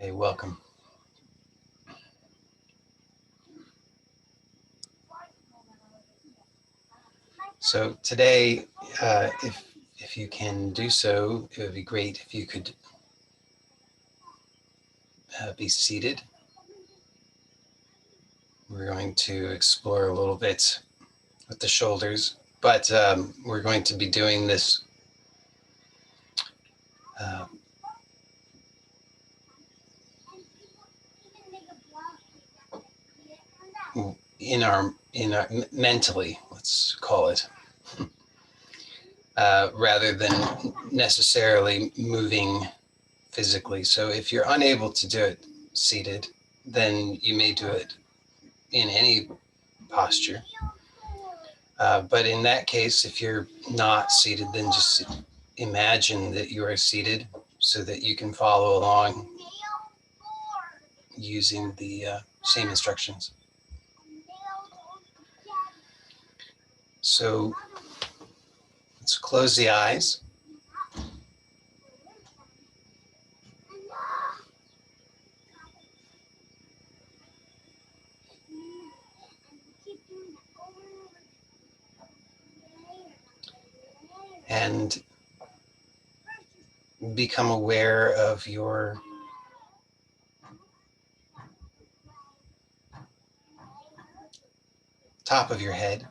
Hey, welcome. So today, if you can do so, it would be great if you could be seated. We're going to explore a little bit with the shoulders, but we're going to be doing this in our mentally, let's call it, rather than necessarily moving physically. So if you're unable to do it seated, then you may do it in any posture. But in that case, if you're not seated, then just imagine that you are seated so that you can follow along using the same instructions. So let's close the eyes. And become aware of your top of your head.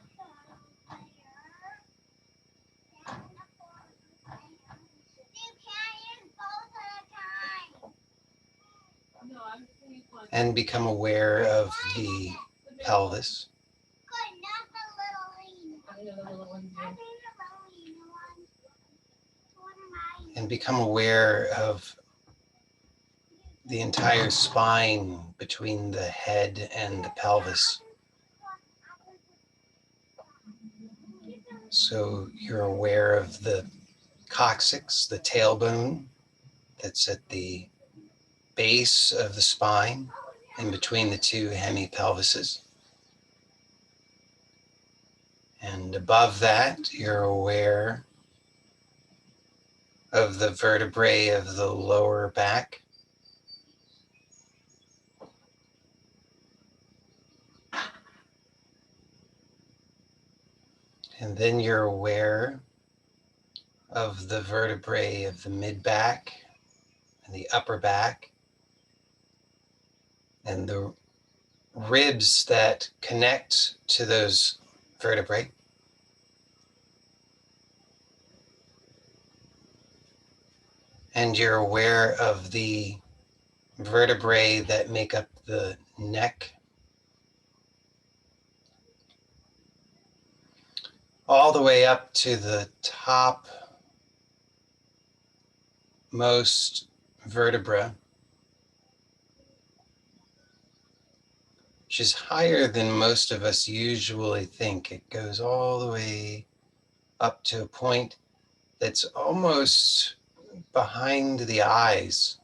And become aware of the pelvis. And become aware of the entire spine between the head and the pelvis. So you're aware of the coccyx, the tailbone that's at the base of the spine in between the two hemipelvises. And above that, you're aware of the vertebrae of the lower back. And then you're aware of the vertebrae of the mid-back and the upper back and the ribs that connect to those vertebrae. And you're aware of the vertebrae that make up the neck, all the way up to the top most vertebra, which is higher than most of us usually think. It goes all the way up to a point that's almost behind the eyes.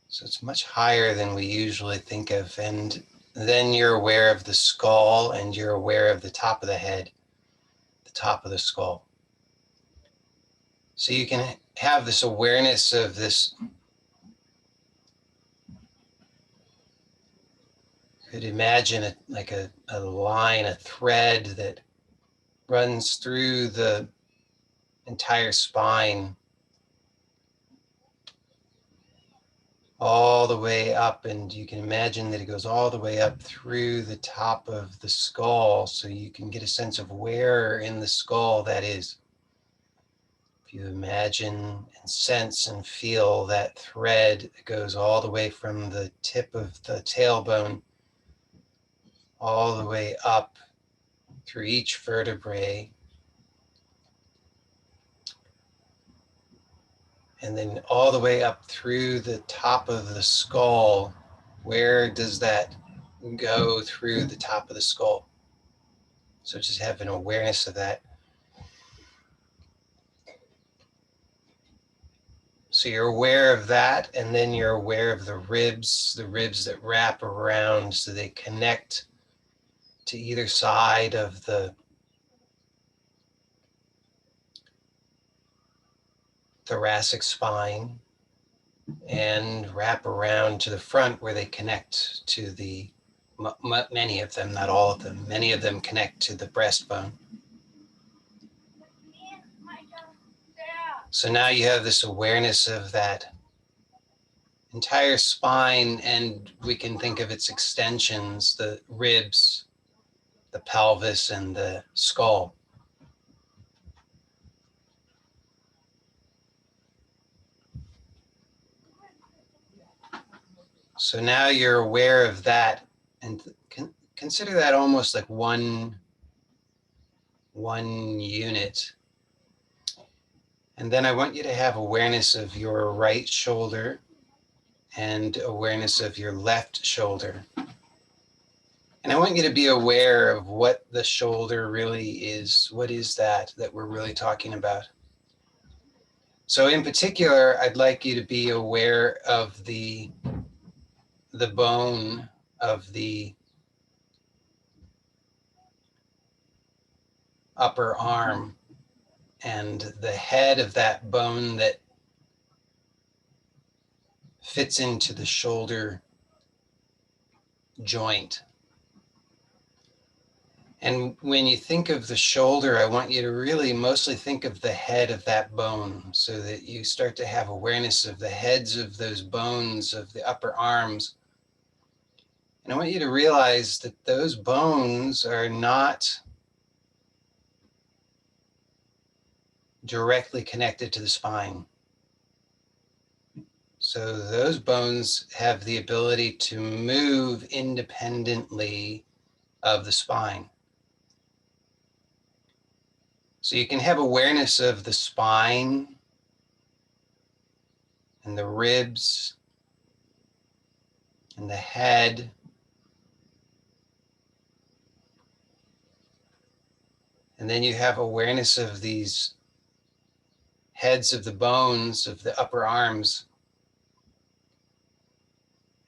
So it's much higher than we usually think of. And then you're aware of the skull and you're aware of the top of the head, the top of the skull. So you can have this awareness of this. Could imagine it like a line, a thread that runs through the entire spine, all the way up, and you can imagine that it goes all the way up through the top of the skull, so you can get a sense of where in the skull that is. If you imagine and sense and feel that thread that goes all the way from the tip of the tailbone all the way up through each vertebrae, and then all the way up through the top of the skull. Where does that go through the top of the skull? So just have an awareness of that. So you're aware of that, and then you're aware of the ribs that wrap around, so they connect to either side of the thoracic spine and wrap around to the front where they connect to the, many of them, not all of them, many of them connect to the breastbone. So now you have this awareness of that entire spine, and we can think of its extensions, the ribs, the pelvis, and the skull. So now you're aware of that, and consider that almost like one unit. And then I want you to have awareness of your right shoulder and awareness of your left shoulder. And I want you to be aware of what the shoulder really is. What is that we're really talking about? So in particular, I'd like you to be aware of the bone of the upper arm and the head of that bone that fits into the shoulder joint. And when you think of the shoulder, I want you to really mostly think of the head of that bone, so that you start to have awareness of the heads of those bones of the upper arms. And I want you to realize that those bones are not directly connected to the spine. So those bones have the ability to move independently of the spine. So you can have awareness of the spine and the ribs and the head. And then you have awareness of these heads of the bones of the upper arms.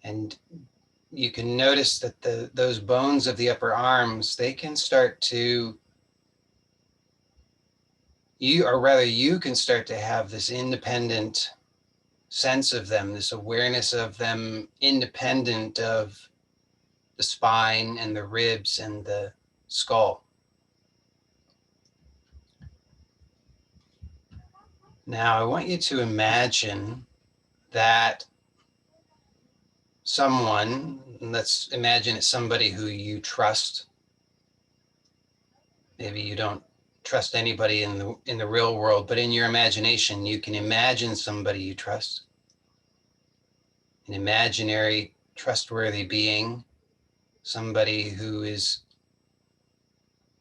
And you can notice that those bones of the upper arms, they can start to, you can start to have this independent sense of them, this awareness of them independent of the spine and the ribs and the skull. Now, I want you to imagine that someone, let's imagine it's somebody who you trust. Maybe you don't trust anybody in the real world, but in your imagination, you can imagine somebody you trust, an imaginary, trustworthy being, somebody who is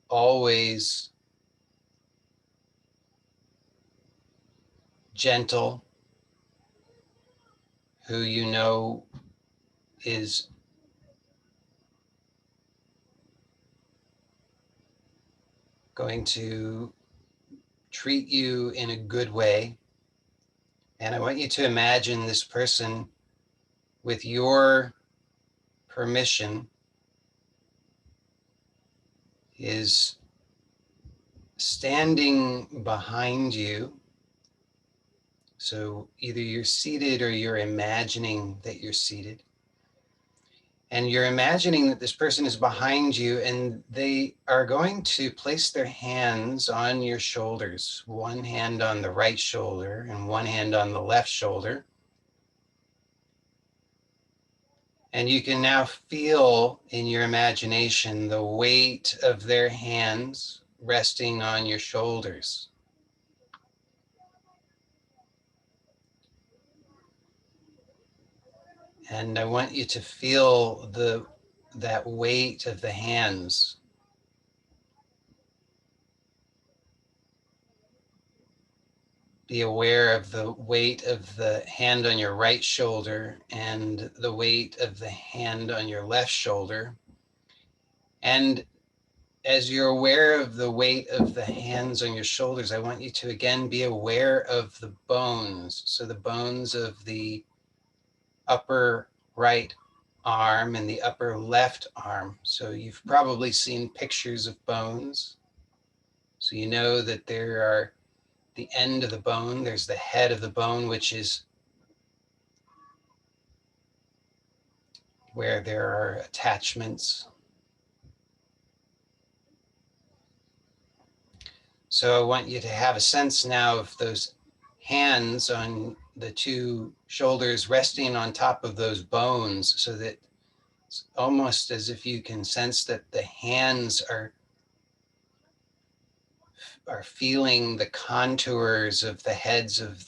always gentle, who you know is going to treat you in a good way. And I want you to imagine this person, with your permission, is standing behind you. So either you're seated or you're imagining that you're seated. And you're imagining that this person is behind you, and they are going to place their hands on your shoulders, one hand on the right shoulder and one hand on the left shoulder. And you can now feel in your imagination the weight of their hands resting on your shoulders. And I want you to feel that weight of the hands. Be aware of the weight of the hand on your right shoulder and the weight of the hand on your left shoulder. And as you're aware of the weight of the hands on your shoulders, I want you to again be aware of the bones. So the bones of the upper right arm and the upper left arm. So you've probably seen pictures of bones. So you know that there are the end of the bone. There's the head of the bone, which is where there are attachments. So I want you to have a sense now of those hands on the two shoulders resting on top of those bones, so that it's almost as if you can sense that the hands are feeling the contours of the heads of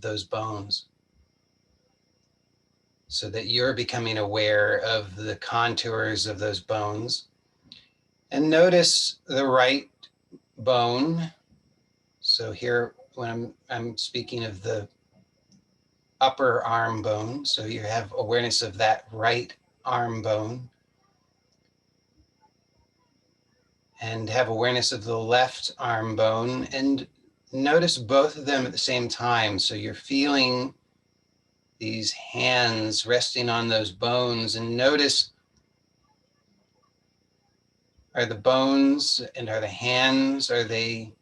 those bones, so that you're becoming aware of the contours of those bones. And notice the right bone. So here, when I'm speaking of the upper arm bone, so you have awareness of that right arm bone, and have awareness of the left arm bone, and notice both of them at the same time. So you're feeling these hands resting on those bones, and notice, are the bones and are the hands, are they,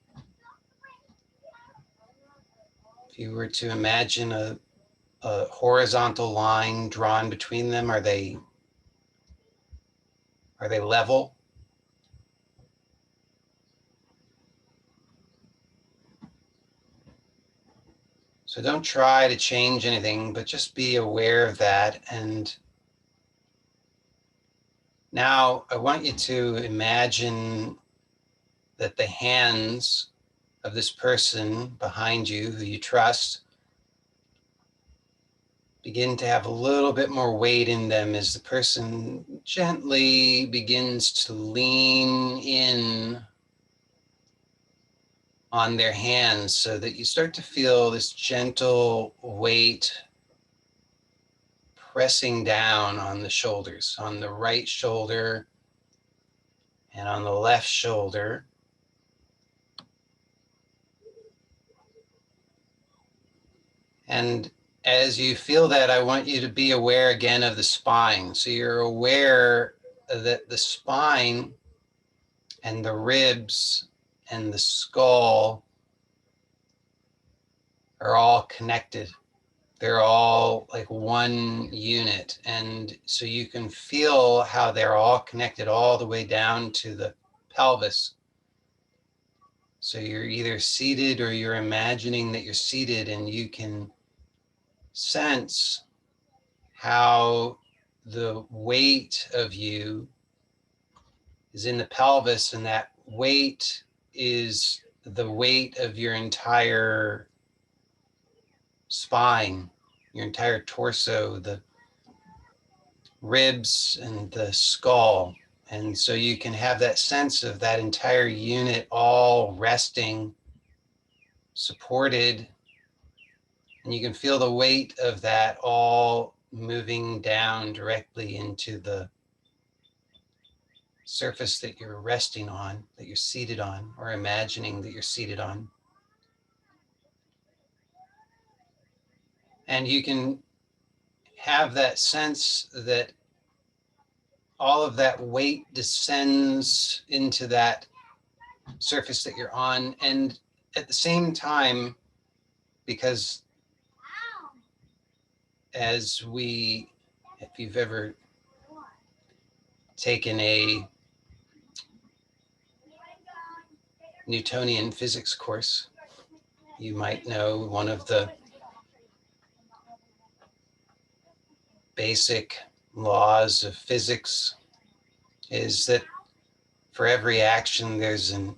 if you were to imagine a horizontal line drawn between them, are they level? So don't try to change anything, but just be aware of that. And now I want you to imagine that the hands of this person behind you who you trust begin to have a little bit more weight in them as the person gently begins to lean in on their hands, so that you start to feel this gentle weight pressing down on the shoulders, on the right shoulder and on the left shoulder. And as you feel that, I want you to be aware again of the spine. So you're aware that the spine and the ribs and the skull are all connected. They're all like one unit. And so you can feel how they're all connected all the way down to the pelvis. So you're either seated or you're imagining that you're seated, and you can sense how the weight of you is in the pelvis, and that weight is the weight of your entire spine, your entire torso, the ribs and the skull. And so you can have that sense of that entire unit all resting, supported, and you can feel the weight of that all moving down directly into the surface that you're resting on, that you're seated on, or imagining that you're seated on. And you can have that sense that all of that weight descends into that surface that you're on. And at the same time, because as we, if you've ever taken a Newtonian physics course, you might know one of the basic laws of physics is that for every action, there's an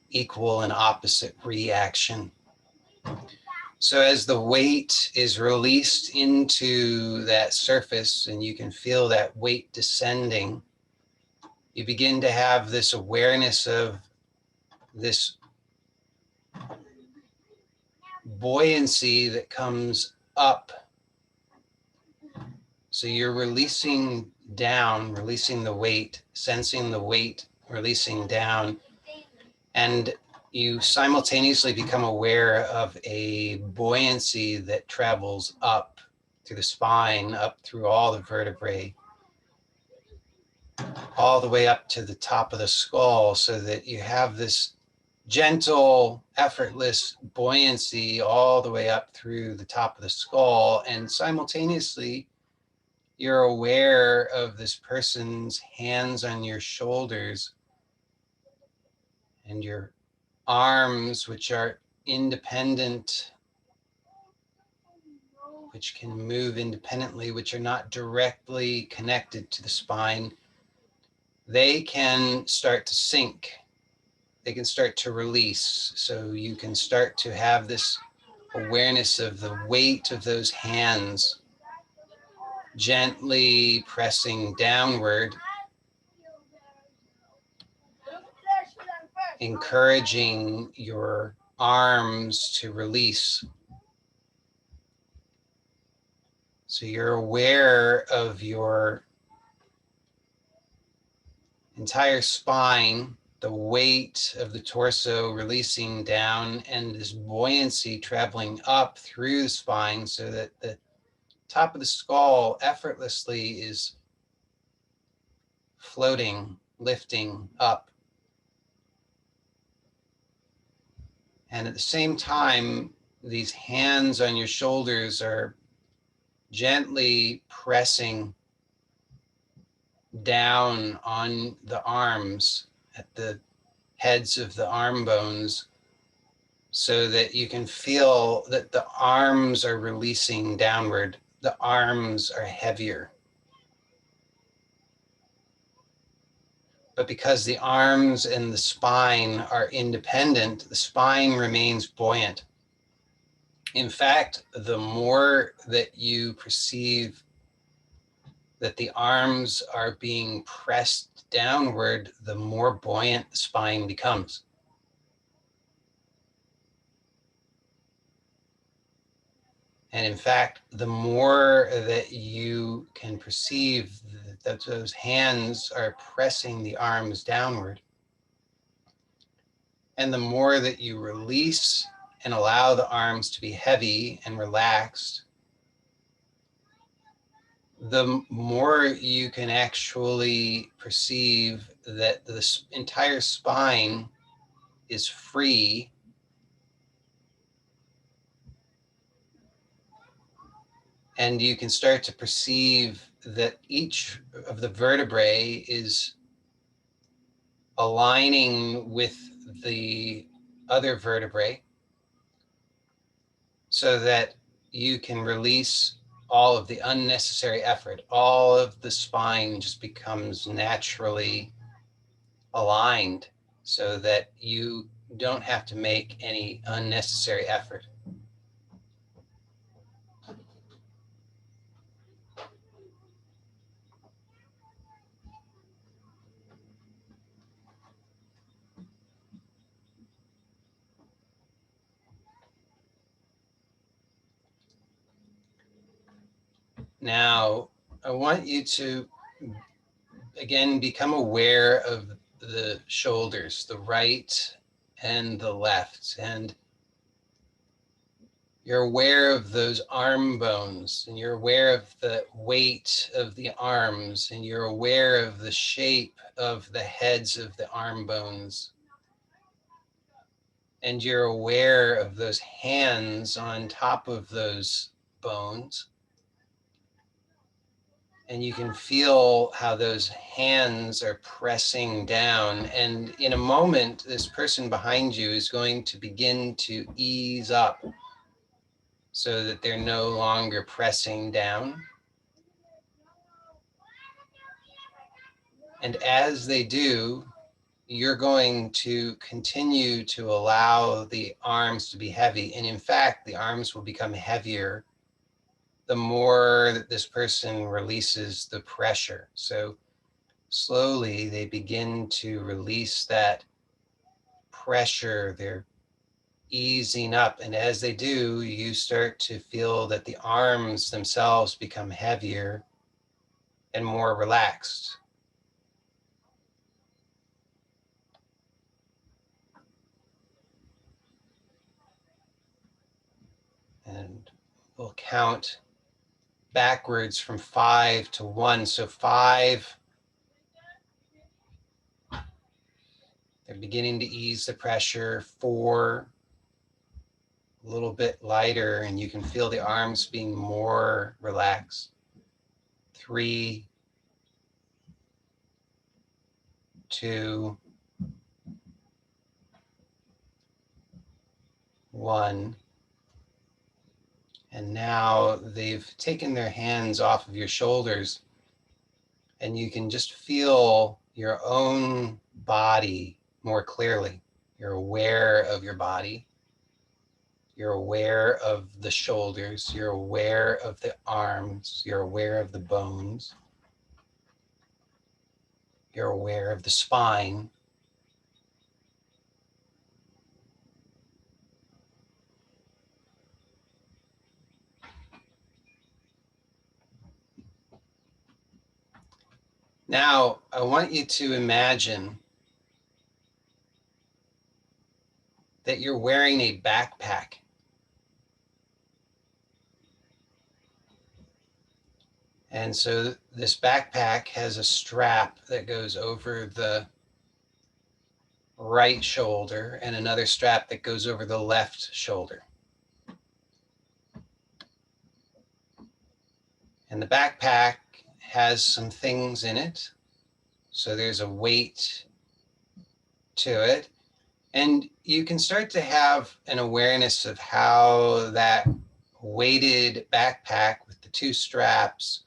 equal and opposite reaction. So as the weight is released into that surface and you can feel that weight descending, you begin to have this awareness of this buoyancy that comes up. So you're releasing down, releasing the weight, sensing the weight releasing down, and you simultaneously become aware of a buoyancy that travels up through the spine, up through all the vertebrae, all the way up to the top of the skull, so that you have this gentle, effortless buoyancy all the way up through the top of the skull. And simultaneously, you're aware of this person's hands on your shoulders and your arms, which are independent, which can move independently, which are not directly connected to the spine. They can start to sink. They can start to release. So you can start to have this awareness of the weight of those hands gently pressing downward, encouraging your arms to release. So you're aware of your entire spine, the weight of the torso releasing down, and this buoyancy traveling up through the spine so that the top of the skull effortlessly is floating, lifting up. And at the same time, these hands on your shoulders are gently pressing down on the arms at the heads of the arm bones so that you can feel that the arms are releasing downward. The arms are heavier. But because the arms and the spine are independent, the spine remains buoyant. In fact, the more that you perceive that the arms are being pressed downward, the more buoyant the spine becomes. And in fact, the more that you can perceive that those hands are pressing the arms downward, and the more that you release and allow the arms to be heavy and relaxed, the more you can actually perceive that the entire spine is free and you can start to perceive that each of the vertebrae is aligning with the other vertebrae so that you can release all of the unnecessary effort. All of the spine just becomes naturally aligned so that you don't have to make any unnecessary effort. Now, I want you to, again, become aware of the shoulders, the right and the left. And you're aware of those arm bones, and you're aware of the weight of the arms, and you're aware of the shape of the heads of the arm bones. And you're aware of those hands on top of those bones. And you can feel how those hands are pressing down. And in a moment, this person behind you is going to begin to ease up so that they're no longer pressing down. And as they do, you're going to continue to allow the arms to be heavy. And in fact, the arms will become heavier the more that this person releases the pressure. So slowly they begin to release that pressure. They're easing up. And as they do, you start to feel that the arms themselves become heavier and more relaxed. And we'll count backwards from 5 to 1. So 5, They're beginning to ease the pressure. 4, a little bit lighter, and you can feel the arms being more relaxed. 3, 2, 1. And now they've taken their hands off of your shoulders, and you can just feel your own body more clearly. You're aware of your body. You're aware of the shoulders. You're aware of the arms. You're aware of the bones. You're aware of the spine. Now, I want you to imagine that you're wearing a backpack. And so this backpack has a strap that goes over the right shoulder and another strap that goes over the left shoulder. And the backpack has some things in it. So there's a weight to it. And you can start to have an awareness of how that weighted backpack with the 2 straps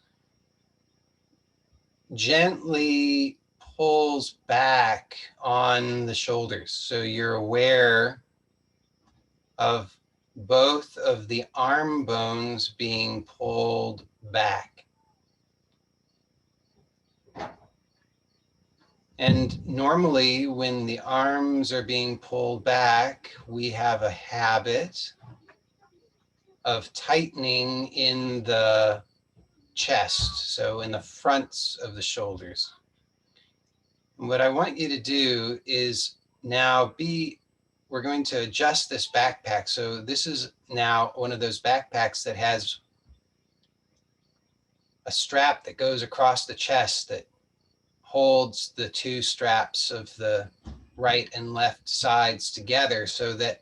gently pulls back on the shoulders. So you're aware of both of the arm bones being pulled back. And normally when the arms are being pulled back, we have a habit of tightening in the chest, so in the fronts of the shoulders. And what I want you to do is now we're going to adjust this backpack. So this is now one of those backpacks that has a strap that goes across the chest that holds the 2 straps of the right and left sides together so that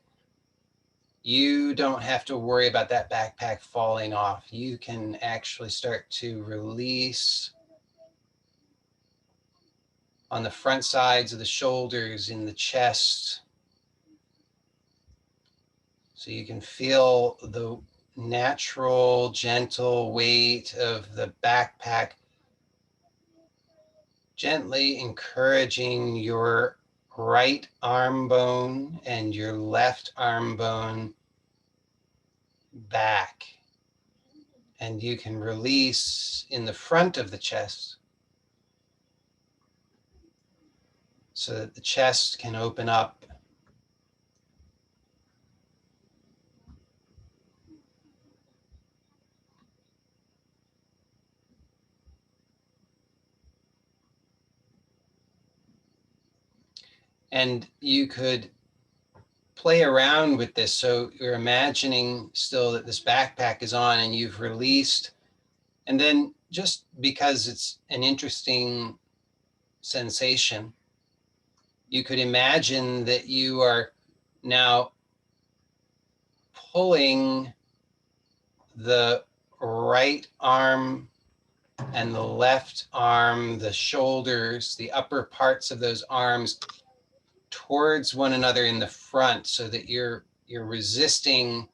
you don't have to worry about that backpack falling off. You can actually start to release on the front sides of the shoulders, in the chest. So you can feel the natural, gentle weight of the backpack gently encouraging your right arm bone and your left arm bone back. And you can release in the front of the chest so that the chest can open up. And you could play around with this. So you're imagining still that this backpack is on and you've released. And then just because it's an interesting sensation, you could imagine that you are now pulling the right arm and the left arm, the shoulders, the upper parts of those arms towards one another in the front so that you're resisting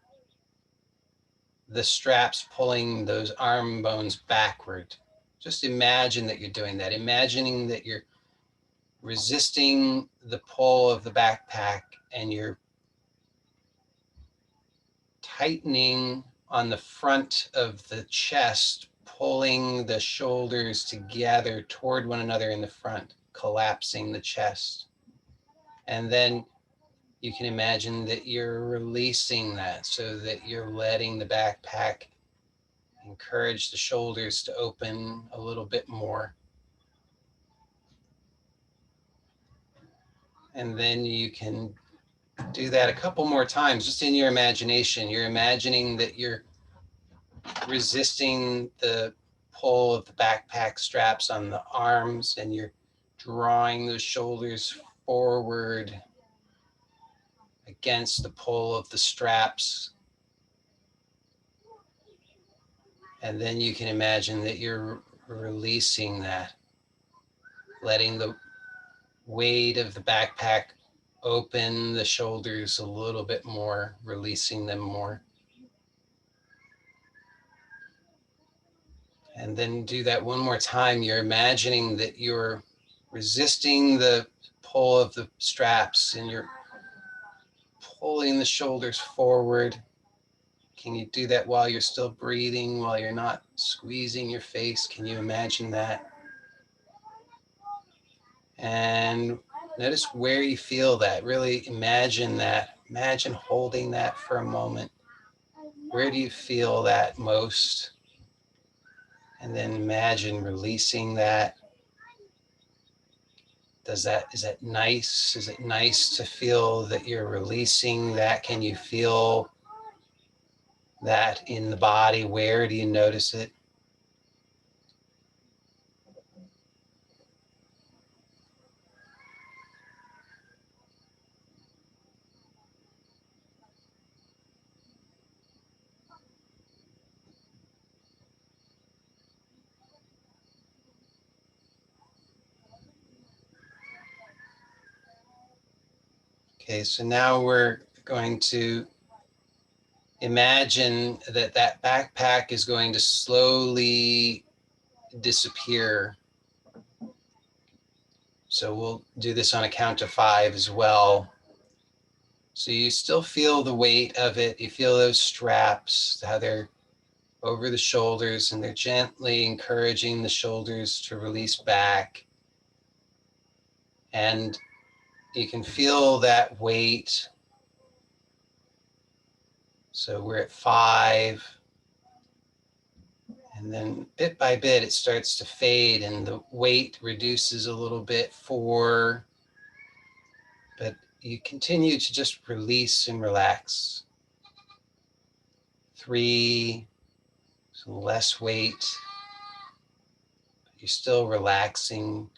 the straps pulling those arm bones backward. Just imagine that you're doing that, imagining that you're resisting the pull of the backpack and you're tightening on the front of the chest, pulling the shoulders together toward one another in the front, collapsing the chest. And then you can imagine that you're releasing that so that you're letting the backpack encourage the shoulders to open a little bit more. And then you can do that a couple more times, just in your imagination. You're imagining that you're resisting the pull of the backpack straps on the arms and you're drawing those shoulders forward against the pull of the straps. And then you can imagine that you're releasing that, letting the weight of the backpack open the shoulders a little bit more, releasing them more. And then do that one more time. You're imagining that you're resisting the pull of the straps and you're pulling the shoulders forward. Can you do that while you're still breathing, while you're not squeezing your face? Can you imagine that? And notice where you feel that. Really imagine that. Imagine holding that for a moment. Where do you feel that most? And then imagine releasing that. Is that nice? Is it nice to feel that you're releasing that? Can you feel that in the body? Where do you notice it? Okay, so now we're going to imagine that that backpack is going to slowly disappear. So we'll do this on a count of 5 as well. So you still feel the weight of it. You feel those straps, how they're over the shoulders, and they're gently encouraging the shoulders to release back. And you can feel that weight. So we're at 5. And then bit by bit, it starts to fade and the weight reduces a little bit. 4. But you continue to just release and relax. 3. So less weight. You're still relaxing.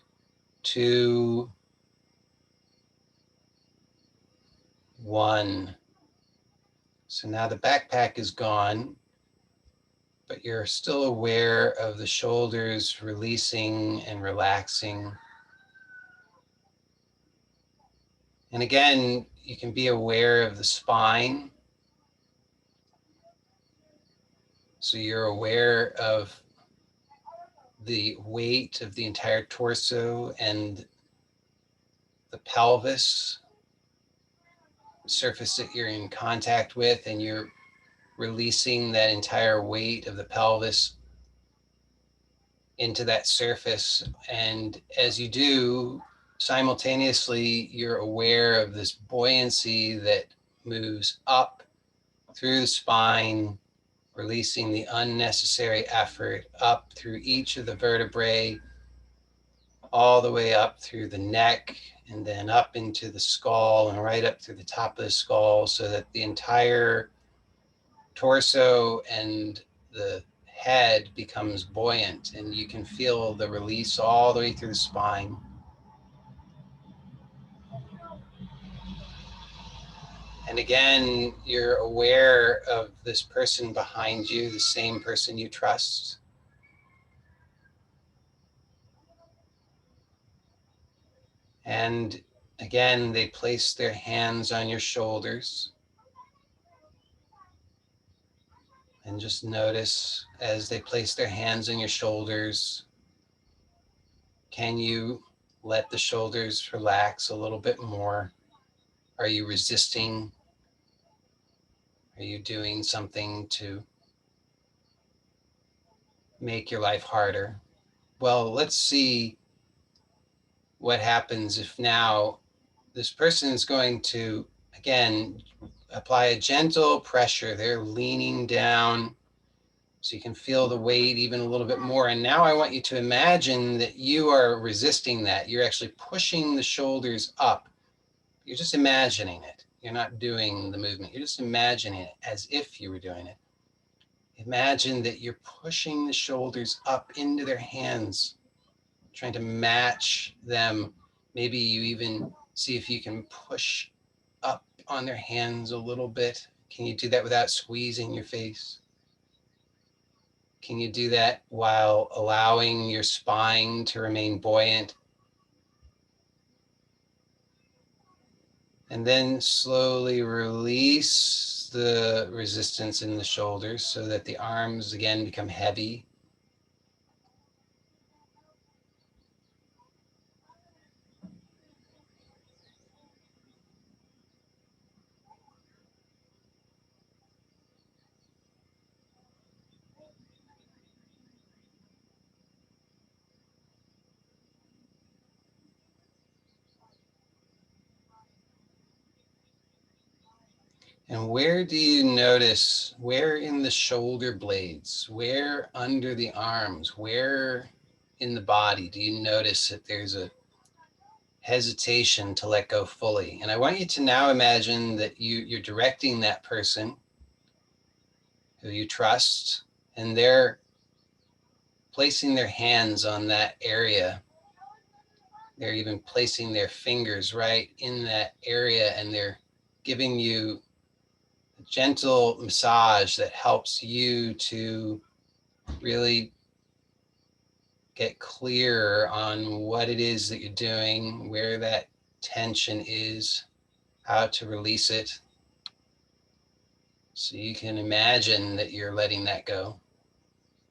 2. 1. So now the backpack is gone, but you're still aware of the shoulders releasing and relaxing. And again, you can be aware of the spine. So you're aware of the weight of the entire torso and the pelvis, the surface that you're in contact with, and you're releasing that entire weight of the pelvis into that surface. And as you do, simultaneously, you're aware of this buoyancy that moves up through the spine, releasing the unnecessary effort up through each of the vertebrae, all the way up through the neck, and then up into the skull and right up through the top of the skull, so that the entire torso and the head becomes buoyant, and you can feel the release all the way through the spine. And again, you're aware of this person behind you, the same person you trust. And again, they place their hands on your shoulders. And just notice as they place their hands on your shoulders, can you let the shoulders relax a little bit more? Are you resisting? Are you doing something to make your life harder? Well, let's see what happens if now this person is going to, again, apply a gentle pressure. They're leaning down so you can feel the weight even a little bit more. And now I want you to imagine that you are resisting that. You're actually pushing the shoulders up. You're just imagining it. You're not doing the movement. You're just imagining it as if you were doing it. Imagine that you're pushing the shoulders up into their hands, trying to match them. Maybe you even See if you can push up on their hands a little bit. Can you do that without squeezing your face? Can you do that while allowing your spine to remain buoyant? And then slowly release the resistance in the shoulders so that the arms again become heavy. And where do you notice, where in the shoulder blades, where under the arms, where in the body do you notice that there's a hesitation to let go fully? And I want you to now imagine that you're directing that person who you trust, and they're placing their hands on that area. They're even placing their fingers right in that area, and they're giving you a gentle massage that helps you to really get clear on what it is that you're doing, where that tension is, how to release it. So you can imagine that you're letting that go.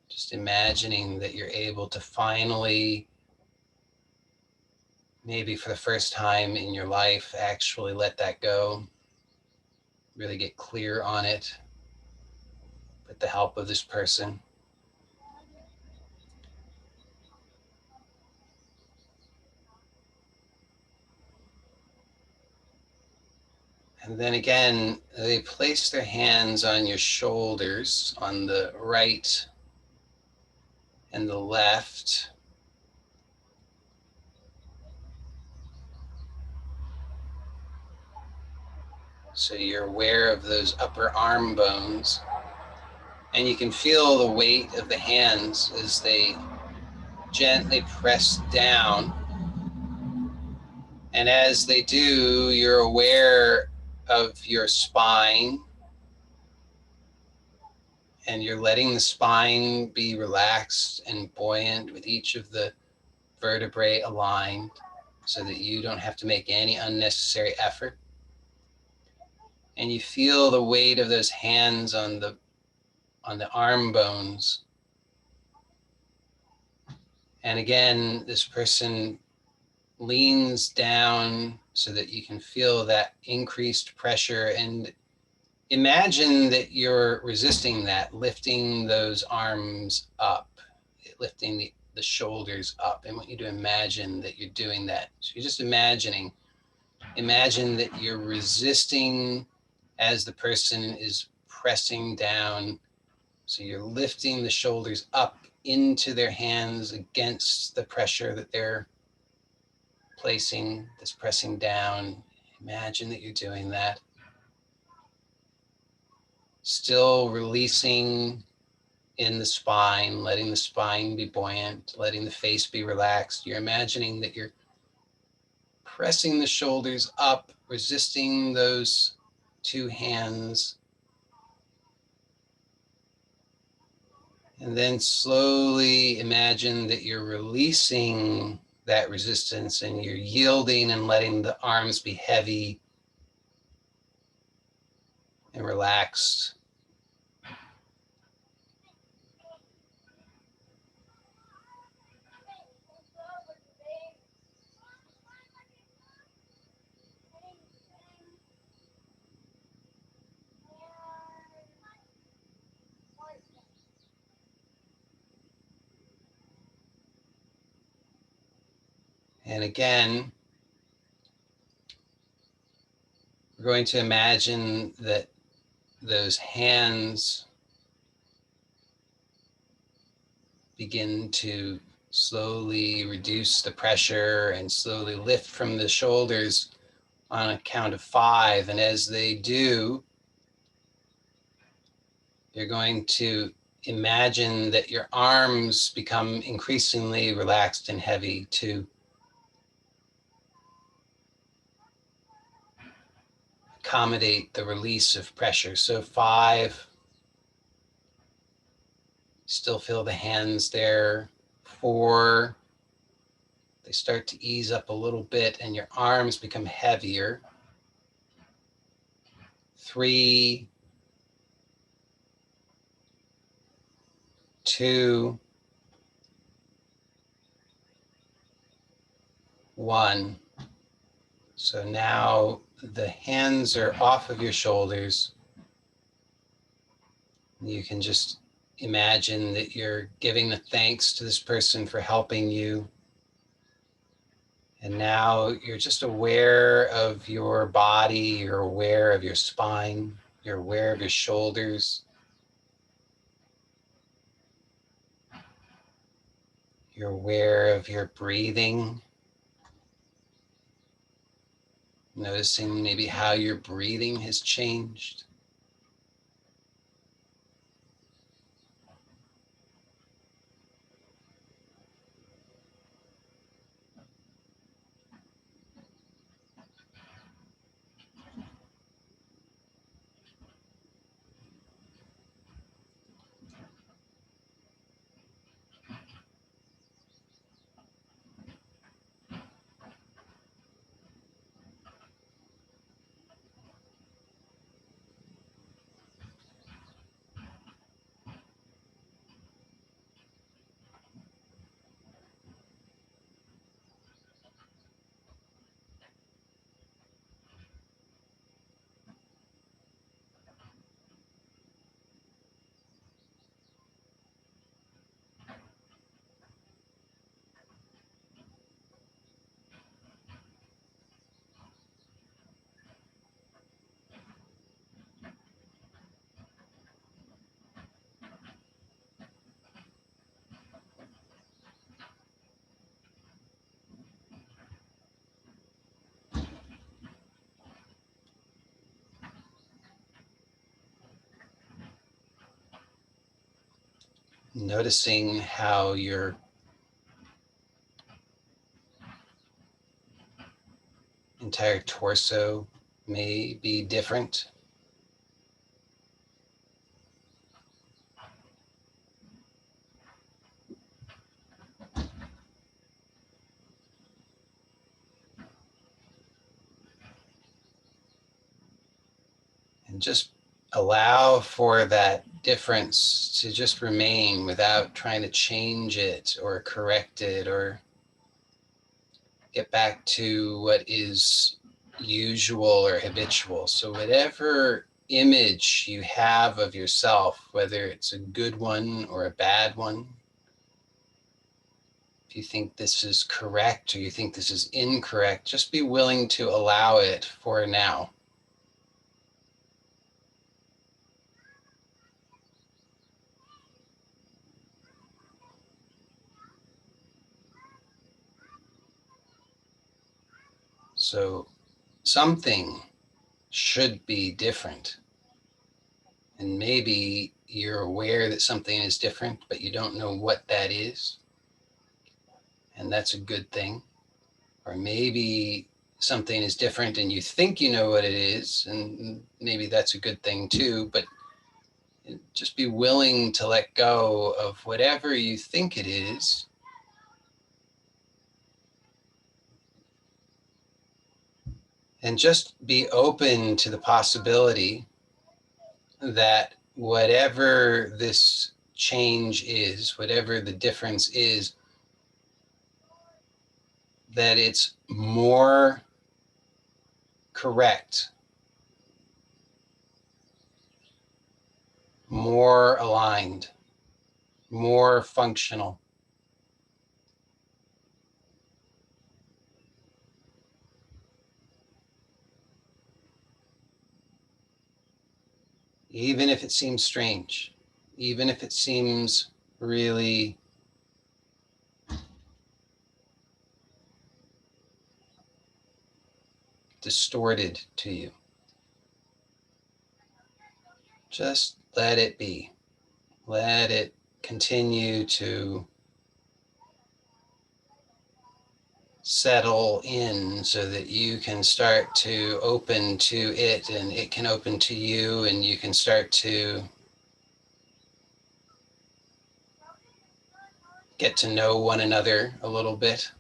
Just imagining that you're able to finally, maybe for the first time in your life, actually let that go. Really get clear on it with the help of this person. And then again, they place their hands on your shoulders on the right and the left. So you're aware of those upper arm bones. And you can feel the weight of the hands as they gently press down. And as they do, you're aware of your spine, and you're letting the spine be relaxed and buoyant with each of the vertebrae aligned so that you don't have to make any unnecessary effort. And you feel the weight of those hands on the arm bones. And again, this person leans down so that you can feel that increased pressure, and imagine that you're resisting that, lifting those arms up, lifting the shoulders up. I want you to imagine that you're doing that. So you're just imagine that you're resisting as the person is pressing down. So you're lifting the shoulders up into their hands against the pressure that they're placing, this pressing down. Imagine that you're doing that. Still releasing in the spine, letting the spine be buoyant, letting the face be relaxed. You're imagining that you're pressing the shoulders up, resisting those two hands. And then slowly imagine that you're releasing that resistance and you're yielding and letting the arms be heavy and relaxed. And again, we're going to imagine that those hands begin to slowly reduce the pressure and slowly lift from the shoulders on a count of 5. And as they do, you're going to imagine that your arms become increasingly relaxed and heavy too. accommodate the release of pressure. So 5, still feel the hands there. 4, they start to ease up a little bit and your arms become heavier. 3, 2, 1. So now the hands are off of your shoulders. You can just imagine that you're giving the thanks to this person for helping you. And now you're just aware of your body, you're aware of your spine, you're aware of your shoulders. You're aware of your breathing, noticing maybe how your breathing has changed. Noticing how your entire torso may be different. And just allow for that difference to just remain without trying to change it or correct it or get back to what is usual or habitual. So whatever image you have of yourself, whether it's a good one or a bad one, if you think this is correct or you think this is incorrect, just be willing to allow it for now. So something should be different. And maybe you're aware that something is different, but you don't know what that is. And that's a good thing. Or maybe something is different and you think you know what it is, and maybe that's a good thing too. But just be willing to let go of whatever you think it is. And just be open to the possibility that whatever this change is, whatever the difference is, that it's more correct, more aligned, more functional. Even if it seems strange, even if it seems really distorted to you. Just let it be. Let it continue to settle in so that you can start to open to it and it can open to you, and you can start to get to know one another a little bit.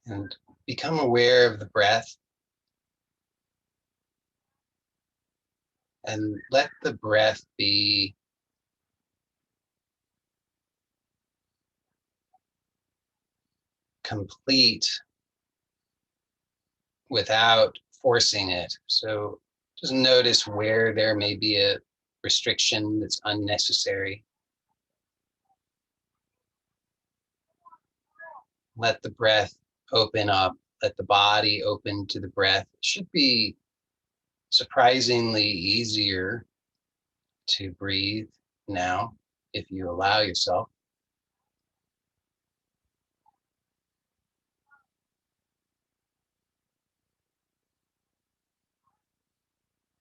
And become aware of the breath and let the breath be complete without forcing it. So just notice where there may be a restriction that's unnecessary. Let the breath open up, let the body open to the breath. It should be surprisingly easier to breathe now if you allow yourself.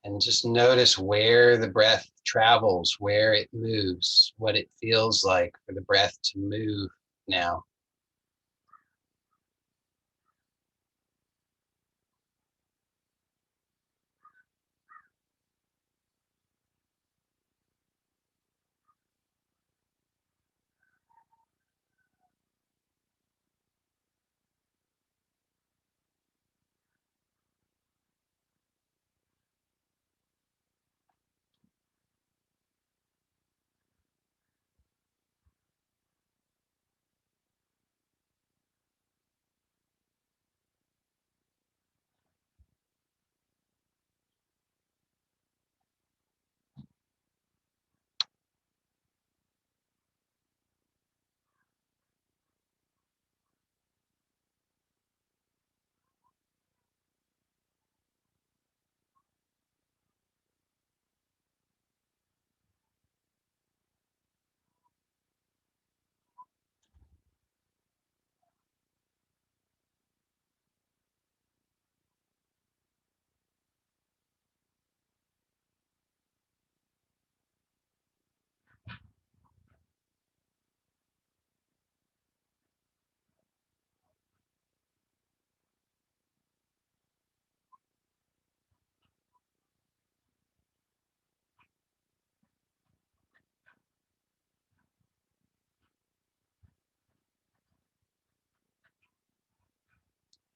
And just notice where the breath travels, where it moves, what it feels like for the breath to move now.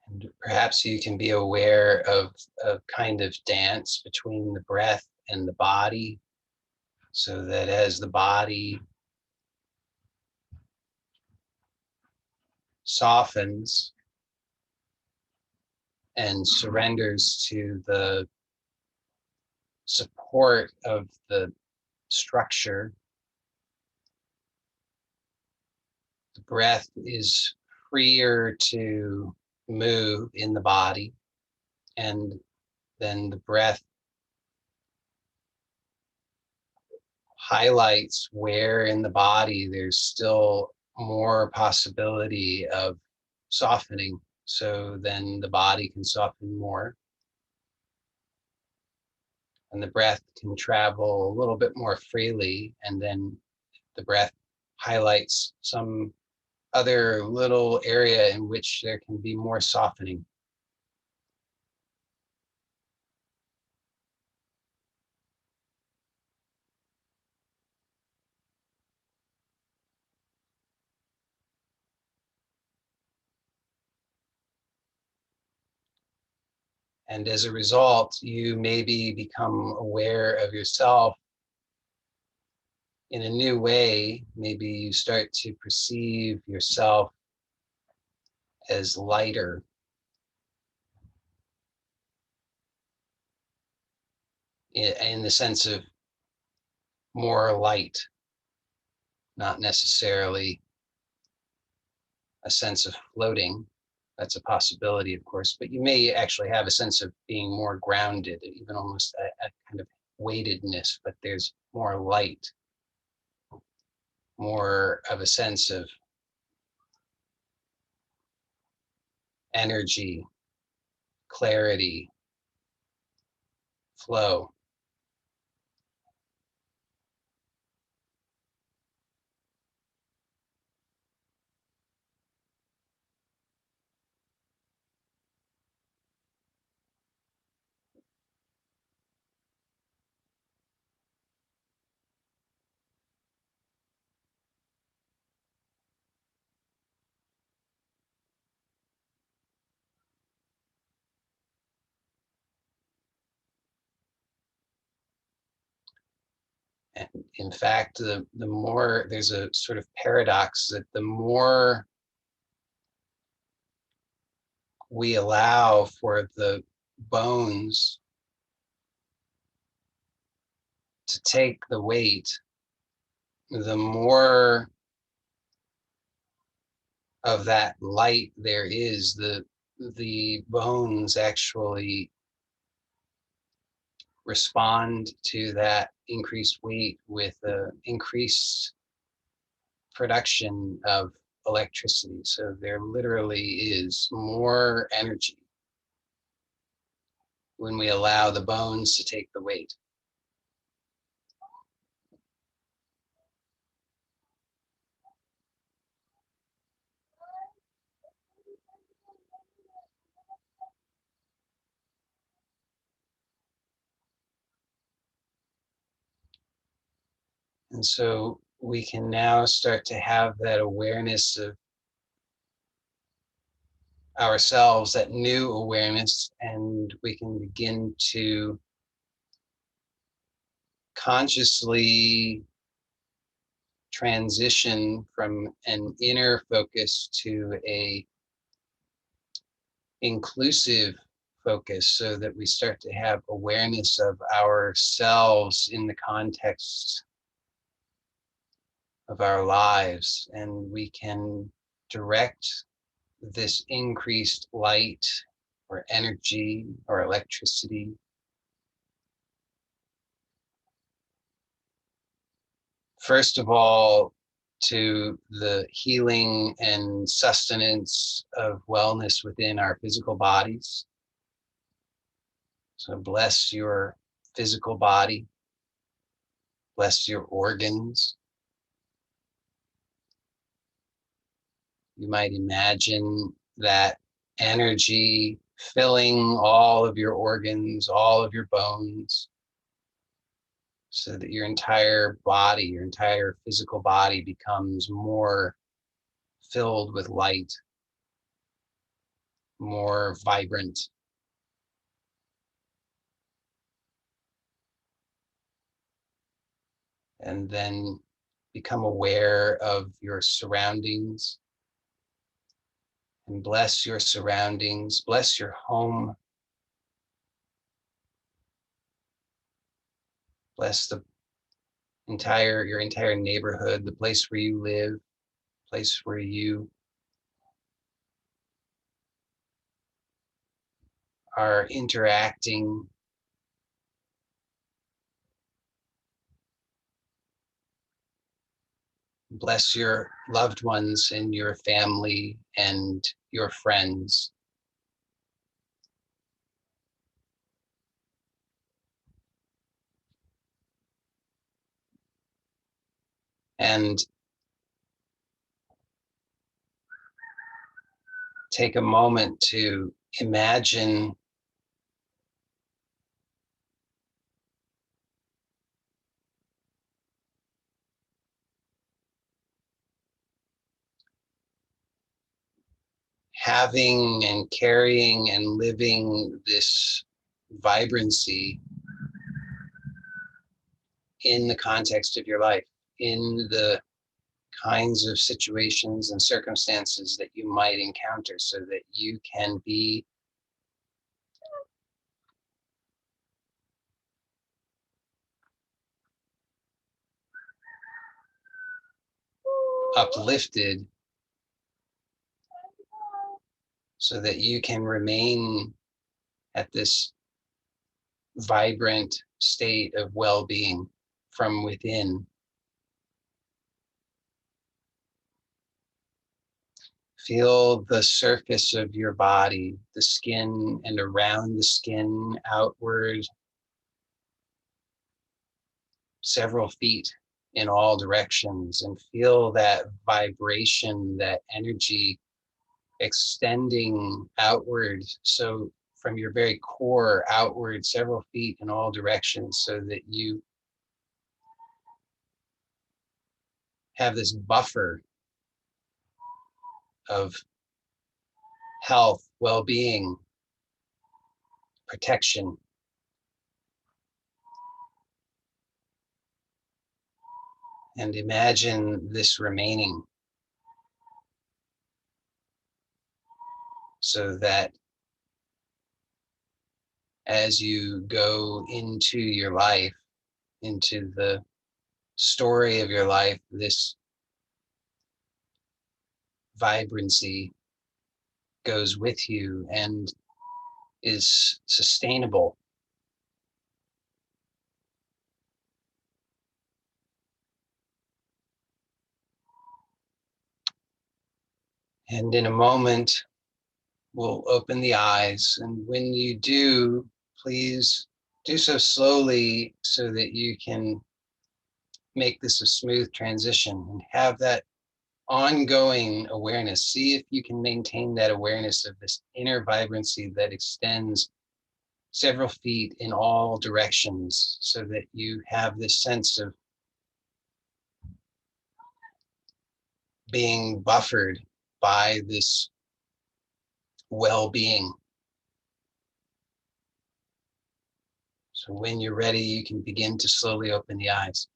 And perhaps you can be aware of a kind of dance between the breath and the body, so that as the body softens and surrenders to the support of the structure, the breath is freer to move in the body, and then the breath highlights where in the body there's still more possibility of softening. So then the body can soften more and the breath can travel a little bit more freely. And then the breath highlights some other little area in which there can be more softening. And as a result, you maybe become aware of yourself in a new way. Maybe you start to perceive yourself as lighter in the sense of more light, not necessarily a sense of floating. That's a possibility, of course, but you may actually have a sense of being more grounded, even almost a kind of weightedness, but there's more light, more of a sense of energy, clarity, flow. And in fact, the more there's a sort of paradox that the more we allow for the bones to take the weight, the more of that light there is. The bones actually respond to that increased weight with an increased production of electricity. So there literally is more energy when we allow the bones to take the weight. And so we can now start to have that awareness of ourselves, that new awareness, and we can begin to consciously transition from an inner focus to a inclusive focus, so that we start to have awareness of ourselves in the context of our lives, and we can direct this increased light or energy or electricity first of all to the healing and sustenance of wellness within our physical bodies. So bless your physical body, bless your organs. You might imagine that energy filling all of your organs, all of your bones, so that your entire body, your entire physical body becomes more filled with light, more vibrant. And then become aware of your surroundings and bless your surroundings, bless your home, bless the your entire neighborhood, the place where you live, place where you are interacting Bless your loved ones and your family and your friends. And take a moment to imagine having and carrying and living this vibrancy in the context of your life, in the kinds of situations and circumstances that you might encounter, so that you can be uplifted, so that you can remain at this vibrant state of well-being from within. Feel the surface of your body, the skin and around the skin, outward several feet in all directions, and feel that vibration, that energy extending outward. So from your very core outward several feet in all directions, so that you have this buffer of health, well-being, protection. And imagine this remaining, so that as you go into your life, into the story of your life, this vibrancy goes with you and is sustainable. And in a moment, we'll open the eyes. And when you do, please do so slowly so that you can make this a smooth transition and have that ongoing awareness. See if you can maintain that awareness of this inner vibrancy that extends several feet in all directions, so that you have this sense of being buffered by this well-being. So when you're ready, you can begin to slowly open the eyes.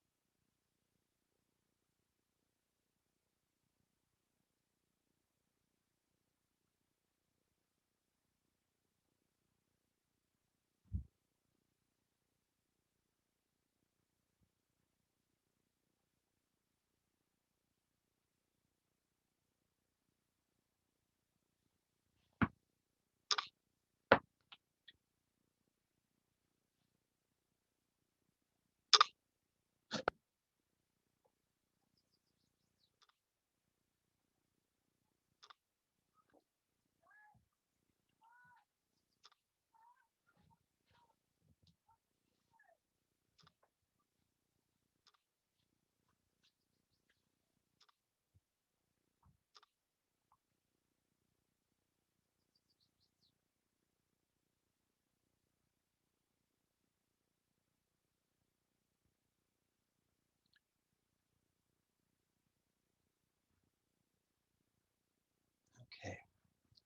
Okay,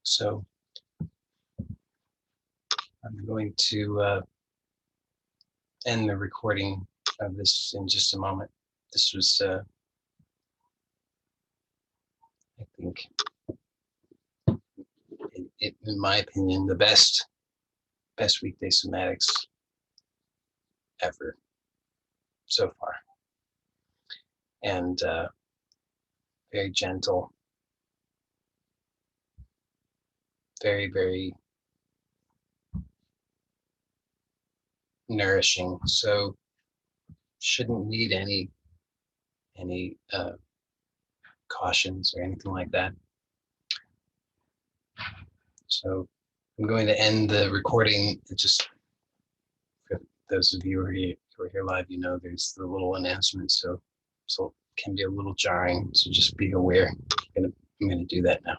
so I'm going to end the recording of this in just a moment. This was, I think, in my opinion, the best weekday somatics ever so far, and very gentle, very, very nourishing. So shouldn't need any cautions or anything like that. So I'm going to end the recording. Just for those of you who are here live, you know there's the little announcement, so it can be a little jarring. So just be aware. I'm gonna do that now.